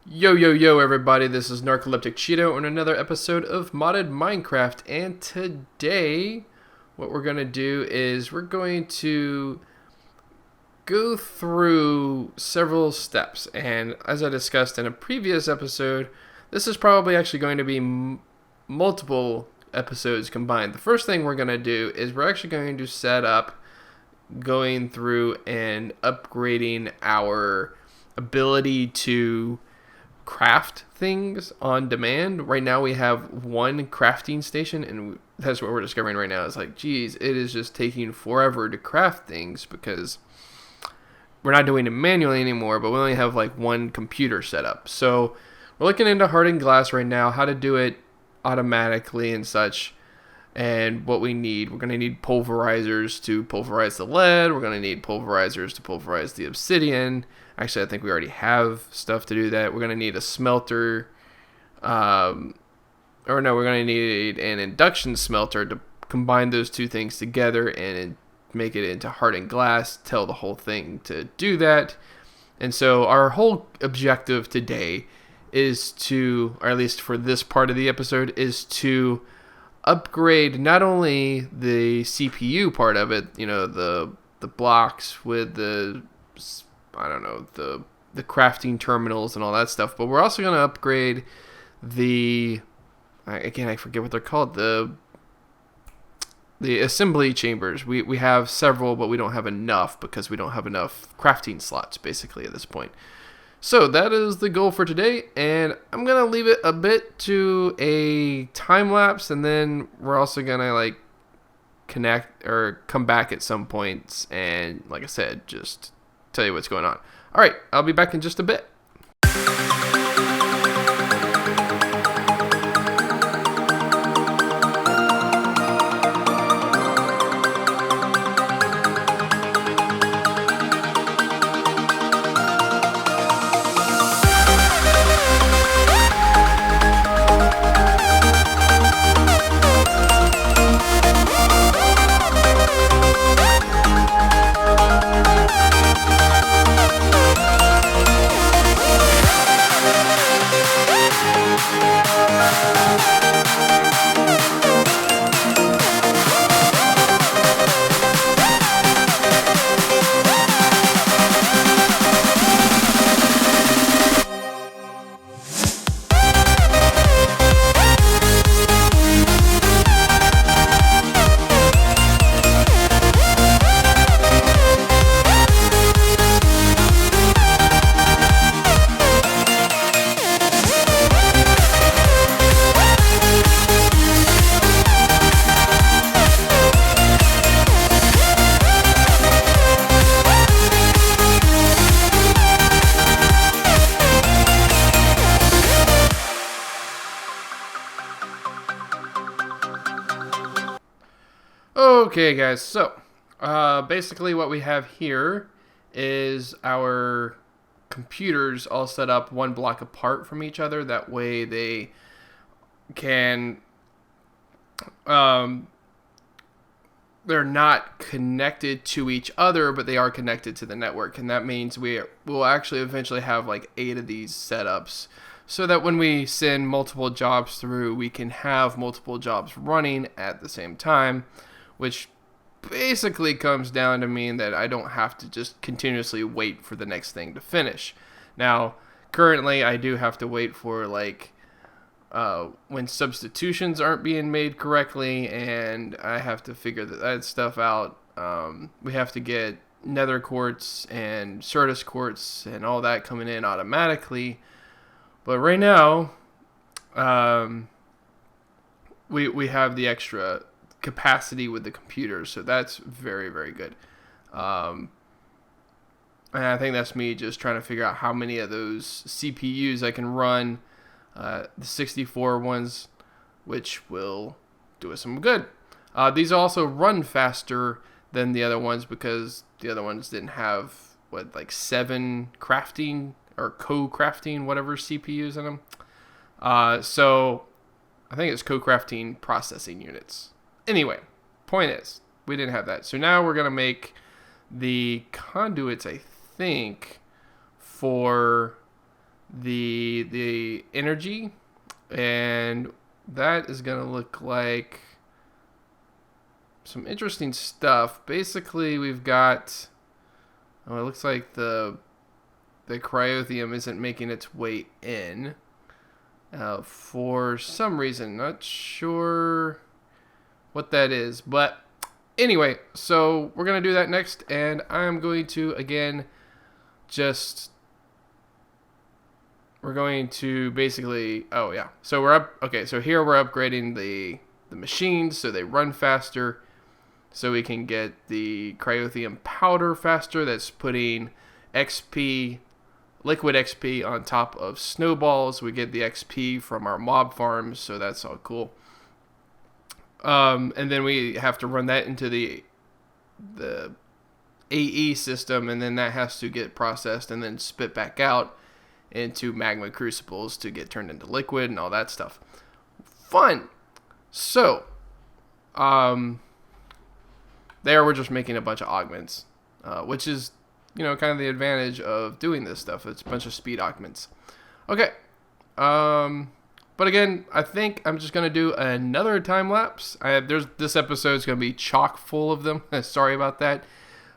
Yo, everybody, this is Narcoleptic Cheetah on another episode of Modded Minecraft, and today, what we're going to do is we're going to go through several steps, and as I discussed in a previous episode, this is probably actually going to be multiple episodes combined. The first thing we're going to do is we're actually going to set up going through and upgrading our ability to craft things on demand. Right now we have one crafting station, and that's what we're discovering right now. It's like, geez, it is just taking forever to craft things because we're not doing it manually anymore, but we only have like one computer set up. So we're looking into hardened glass right now, how to do it automatically and such. And what we need, we're going to need pulverizers to pulverize the lead. We're going to need pulverizers to pulverize the obsidian. Actually, I think we already have stuff to do that. We're going to need a smelter. We're going to need an induction smelter to combine those two things together and make it into hardened glass. Tell the whole thing to do that. And so our whole objective today is to, or at least for this part of the episode, is to upgrade not only the CPU part of it, the blocks with the crafting terminals and all that stuff, but we're also going to upgrade I forget what they're called, the assembly chambers. We have several, but we don't have enough because we don't have enough crafting slots basically at this point. So that is the goal for today, and I'm going to leave it a bit to a time lapse, and then we're also going to connect or come back at some points and, like I said, just tell you what's going on. All right, I'll be back in just a bit. Okay, guys, so basically what we have here is our computers all set up one block apart from each other. That way they can, they're not connected to each other, but they are connected to the network. And that means we will actually eventually have like 8 of these setups, so that when we send multiple jobs through, we can have multiple jobs running at the same time, which basically comes down to mean that I don't have to just continuously wait for the next thing to finish. Now, currently, I do have to wait for when substitutions aren't being made correctly, and I have to figure that stuff out. We have to get nether quartz and certus quartz and all that coming in automatically. But right now, we have the extra capacity with the computer, so that's very, very good. And I think that's me just trying to figure out how many of those CPUs I can run, the 64 ones, which will do us some good. These also run faster than the other ones because the other ones didn't have 7 crafting or co-crafting whatever CPUs in them. So I think it's co-crafting processing units. Anyway, point is, we didn't have that. So now we're going to make the conduits, I think, for the energy, and that is going to look like some interesting stuff. Basically, we've got, it looks like the cryothium isn't making its way in for some reason. Not sure what that is, but anyway, so we're going to do that next, and I'm going to, again, we're going to basically, oh yeah, so we're up, okay, so here we're upgrading the machines so they run faster, so we can get the cryothium powder faster. That's putting XP, liquid XP on top of snowballs. We get the XP from our mob farms, so that's all cool. And then we have to run that into the AE system, and then that has to get processed and then spit back out into magma crucibles to get turned into liquid and all that stuff. Fun. So, there we're just making a bunch of augments, which is, kind of the advantage of doing this stuff. It's a bunch of speed augments. Okay. But again, I think I'm just going to do another time lapse. This episode is going to be chock full of them. Sorry about that.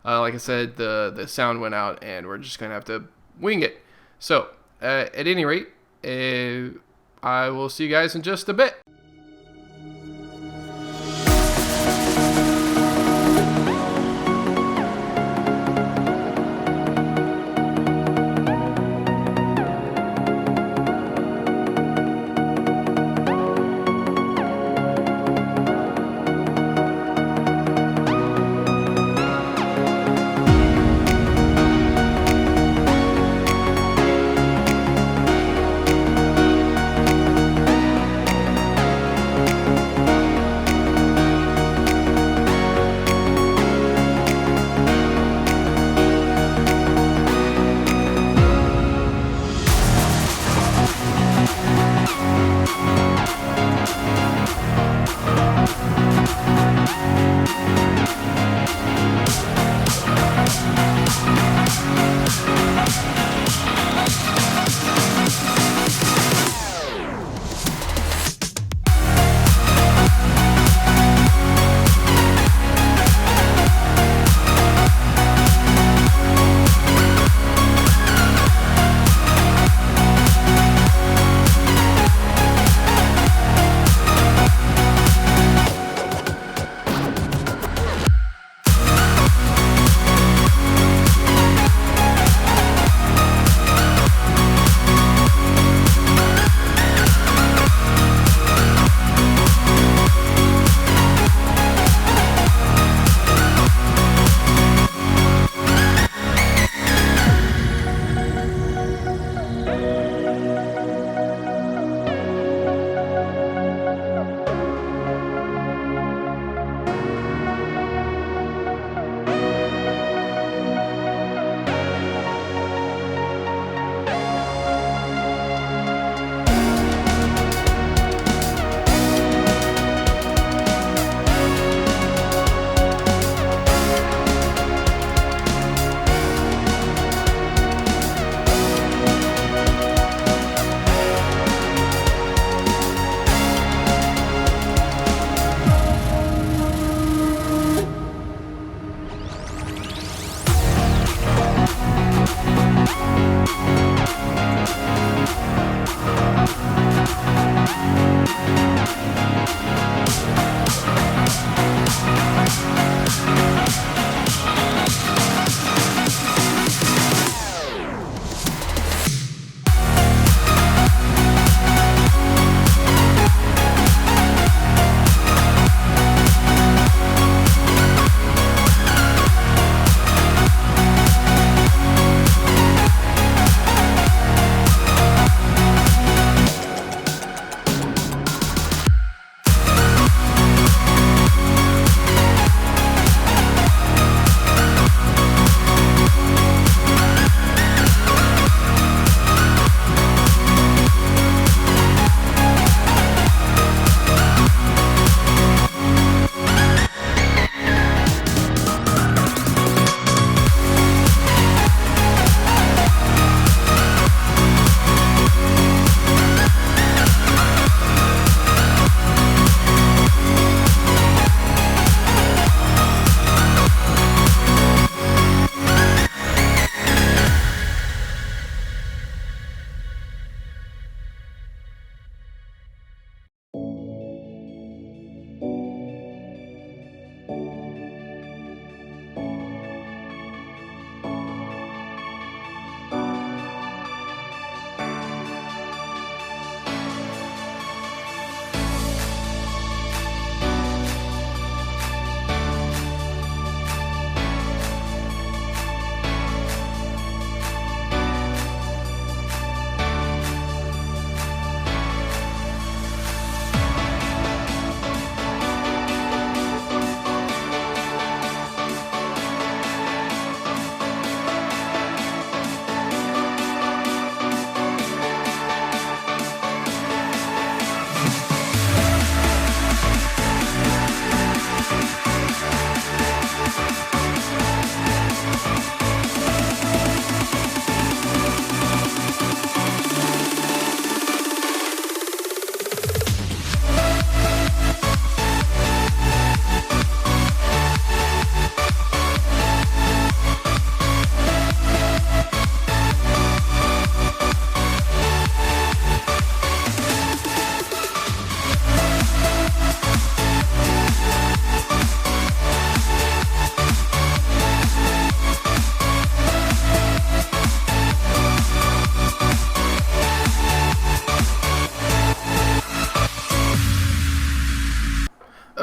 Like I said, the sound went out, and we're just going to have to wing it. So, at any rate, I will see you guys in just a bit.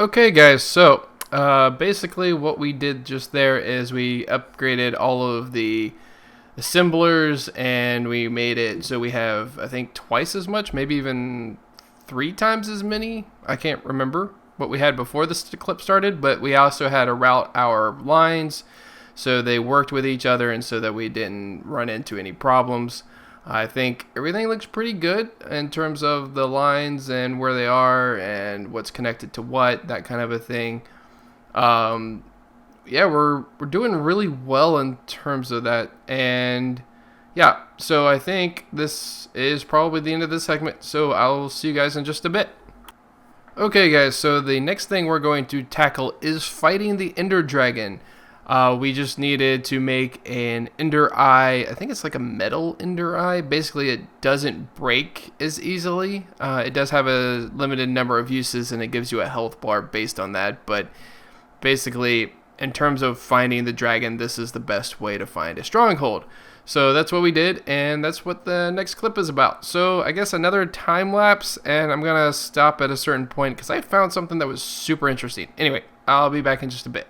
Okay, guys, so basically what we did just there is we upgraded all of the assemblers and we made it so we have, I think, twice as much, maybe even 3 times as many. I can't remember what we had before this clip started, but we also had to route our lines so they worked with each other and so that we didn't run into any problems. I think everything looks pretty good in terms of the lines and where they are and what's connected to what, that kind of a thing. Yeah, we're doing really well in terms of that. And yeah, so I think this is probably the end of this segment. So I'll see you guys in just a bit. Okay, guys, so the next thing we're going to tackle is fighting the Ender Dragon. We just needed to make an Ender Eye. I think it's like a metal Ender Eye. Basically, it doesn't break as easily. It does have a limited number of uses, and it gives you a health bar based on that. But basically, in terms of finding the dragon, this is the best way to find a stronghold. So that's what we did, and that's what the next clip is about. So I guess another time lapse, and I'm going to stop at a certain point because I found something that was super interesting. Anyway, I'll be back in just a bit.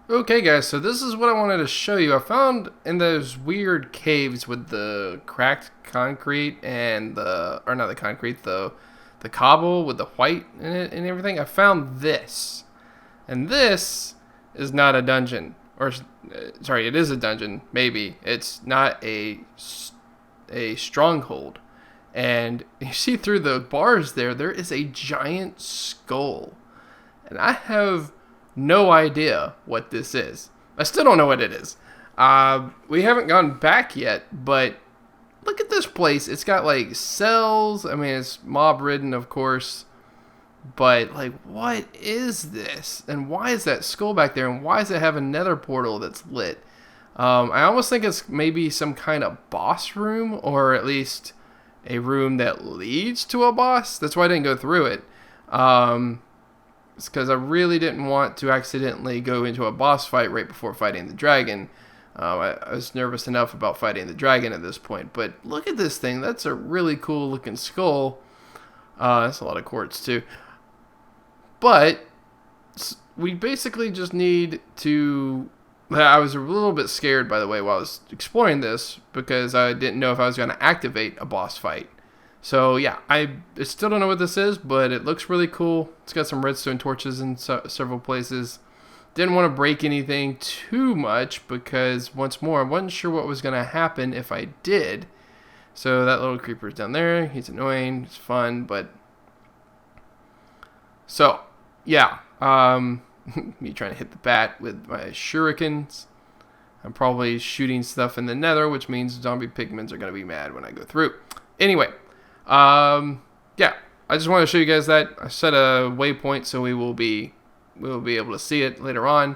Okay, guys, so this is what I wanted to show you. I found in those weird caves with the cracked concrete and or not the concrete, the cobble with the white in it and everything. I found this, and this is not a dungeon, or sorry, it is a dungeon. Maybe it's not a stronghold. And you see through the bars there is a giant skull, and I have no idea what this is. I still don't know what it is. We haven't gone back yet, but look at this place. It's got like cells. I mean, it's mob ridden, of course, but like, what is this? And why is that skull back there? And why does it have a nether portal that's lit? I almost think it's maybe some kind of boss room, or at least a room that leads to a boss. That's why I didn't go through it. It's because I really didn't want to accidentally go into a boss fight right before fighting the dragon. I was nervous enough about fighting the dragon at this point. But look at this thing. That's a really cool looking skull. That's a lot of quartz too. But we basically just need to... I was a little bit scared, by the way, while I was exploring this, because I didn't know if I was going to activate a boss fight. So yeah, I still don't know what this is, but it looks really cool. It's got some redstone torches in several places. Didn't want to break anything too much because, once more, I wasn't sure what was going to happen if I did. So that little creeper's down there. He's annoying. It's fun, but... So, yeah. Me trying to hit the bat with my shurikens. I'm probably shooting stuff in the nether, which means zombie pigments are going to be mad when I go through. Anyway, yeah. I just want to show you guys that. I set a waypoint so we will be able to see it later on.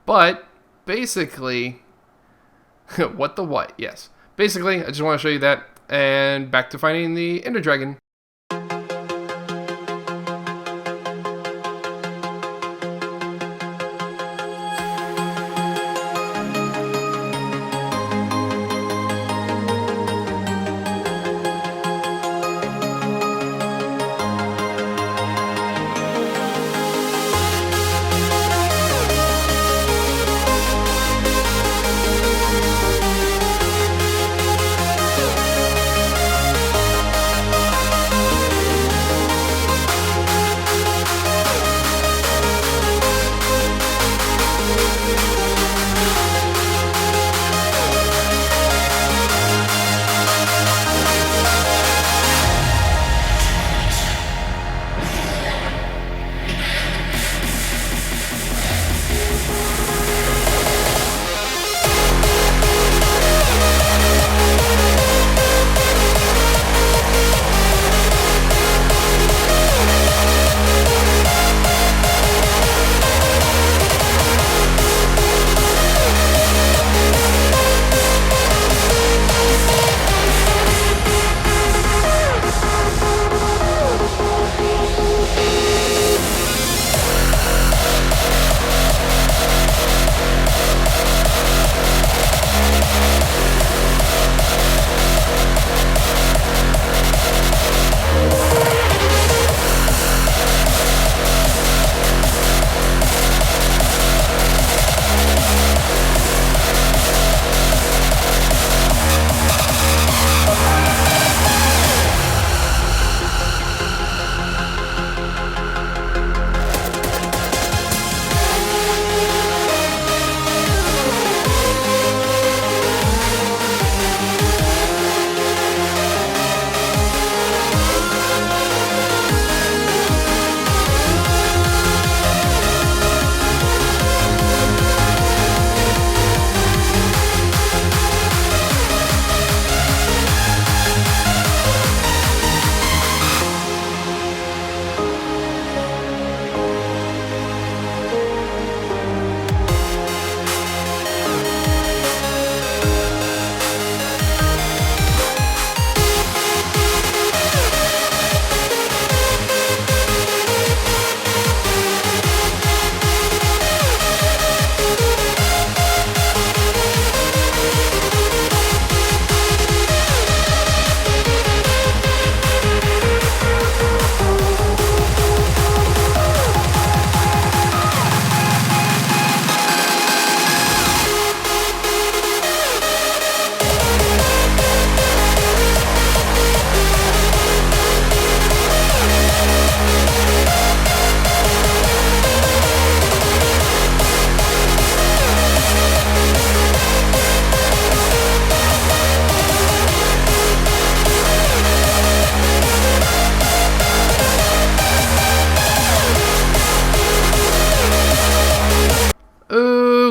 But, basically... what the what? Yes. Basically, I just want to show you that. And back to finding the Ender Dragon.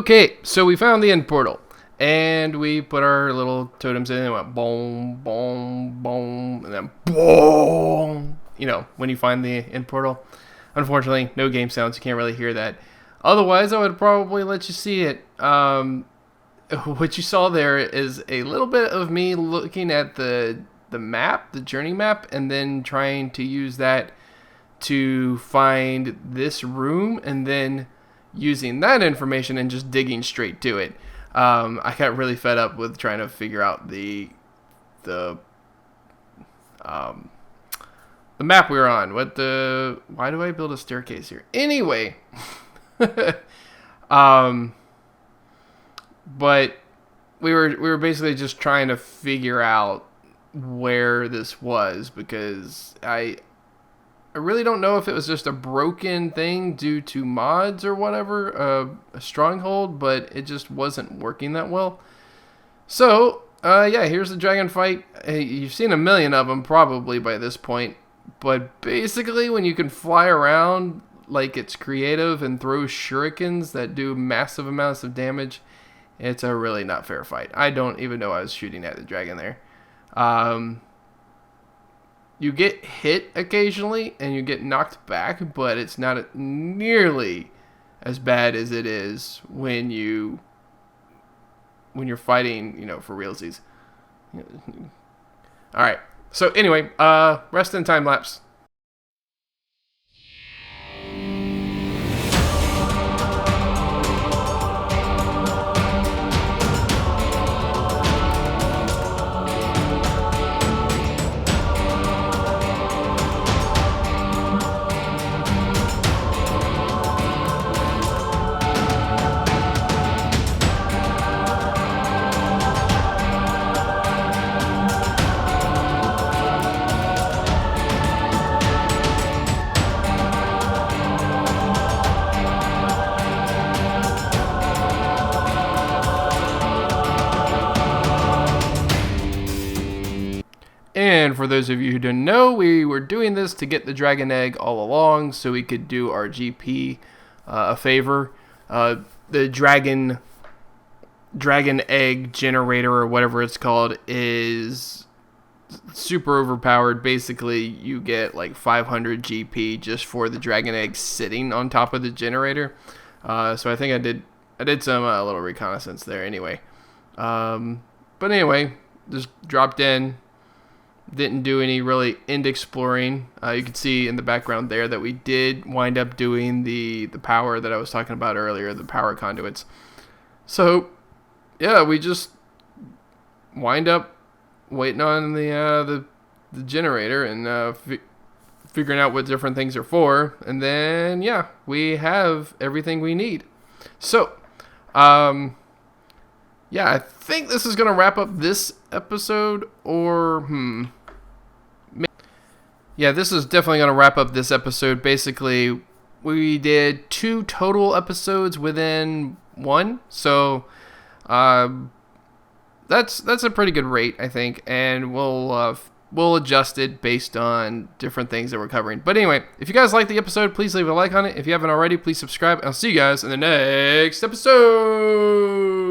Okay, so we found the end portal, and we put our little totems in, and it went boom, boom, boom, and then boom. You know, when you find the end portal. Unfortunately, no game sounds, you can't really hear that. Otherwise, I would probably let you see it. What you saw there is a little bit of me looking at the map, the journey map, and then trying to use that to find this room, and then using that information and just digging straight to it. I got really fed up with trying to figure out the map we were on. Why do I build a staircase here? Anyway, but we were basically just trying to figure out where this was, because I really don't know if it was just a broken thing due to mods or whatever, a stronghold, but it just wasn't working that well. So Yeah, here's the dragon fight. You've seen a million of them probably by this point. But basically, when you can fly around like it's creative and throw shurikens that do massive amounts of damage, it's a really not fair fight. I don't even know I was shooting at the dragon there. You get hit occasionally and you get knocked back, but it's not nearly as bad as it is when you're fighting, for realsies. All right. So anyway, rest and time lapse. And for those of you who don't know, we were doing this to get the dragon egg all along so we could do our GP a favor. The dragon egg generator, or whatever it's called, is super overpowered. Basically, you get like 500 GP just for the dragon egg sitting on top of the generator. So I think I did some little reconnaissance there anyway. But anyway, just dropped in. Didn't do any really end exploring. You can see in the background there that we did wind up doing the power that I was talking about earlier, the power conduits. So, yeah, we just wind up waiting on the generator and figuring out what different things are for, and then yeah, we have everything we need. So, yeah, I think this is going to wrap up this episode, or, Yeah, this is definitely going to wrap up this episode. Basically, we did 2 total episodes within 1, so, that's a pretty good rate, I think, and we'll adjust it based on different things that we're covering. But anyway, if you guys like the episode, please leave a like on it. If you haven't already, please subscribe. I'll see you guys in the next episode.